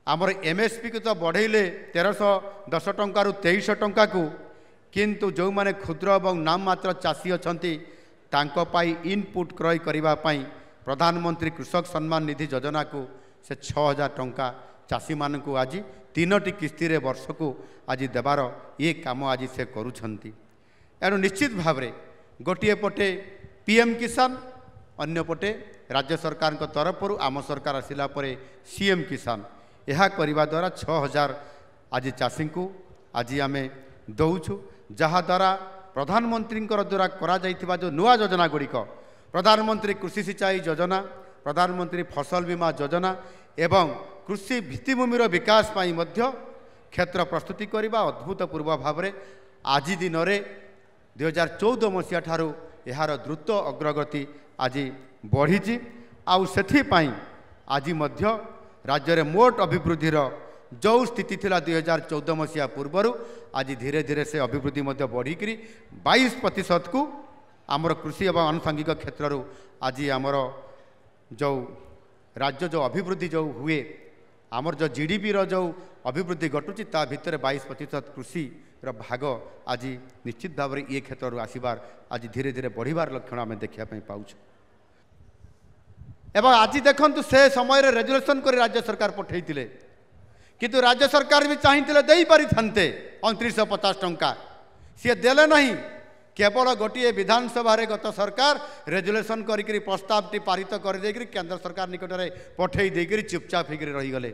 आमर एमएसपी को तो बढ़ेले 1310 टंका 2300 टंका को, किंतु जो माने क्षुद्र और नाम मात्र चाषी अच्छा इनपुट क्रय करने प्रधानमंत्री कृषक सम्मान निधि योजना को से 6000 टंका चाषी मान को आज 3टी किस्ती रे वर्ष को आज देवार ये काम आज से करुछंती। एणु निश्चित भाव में गोटे पटे पीएम किसान अन्य पटे राज्य सरकार तरफ आम सरकार आसिला परे सीएम किसान यह करने द्वारा 6000 आज चाषी को आज आम दौचु, जहाद्वारा प्रधानमंत्री द्वारा करा जो नुआ योजना गुड़िक प्रधानमंत्री कृषि सिंचाई योजना, प्रधानमंत्री फसल बीमा योजना एवं कृषि भित्तिभूमिर विकास पाई मध्य क्षेत्र प्रस्तुति करने अद्भुतपूर्व भाव में आज दिन में 2014 मसीहा ठारू यार द्रुत अग्रगति आज बढ़ी आउ आज मध्य राज्य में मोट अभिवृद्धिर जो स्थिति थिला 2014 मसीहा पूर्वर आज धीरे धीरे से अभिवृद्धि बढ़िक 22% को आमर कृषि एवं आनुषंगिक क्षेत्र आज आमर जो राज्य जो अभिवृद्धि जो हुए आमर जो जीडीपी जो अभिवृद्धि घटुची ता भितर 22% कृषि भाग आज निश्चित भाव में ये क्षेत्र आसबार आज धीरे धीरे बढ़िबार लक्षण आम देखापी पाऊँ। एवं आज देखु से समय रेजुलेसन कर राज्य सरकार पठे किंतु राज्य सरकार भी चाहिए दे पारि 2950 टंका सी देले नहीं, केवल गोटे विधानसभा रे गत सरकार रेजुलेसन करी प्रस्ताव टी पारित कर केंद्र सरकार निकट में पठे चुपचाप होकर रहीगले।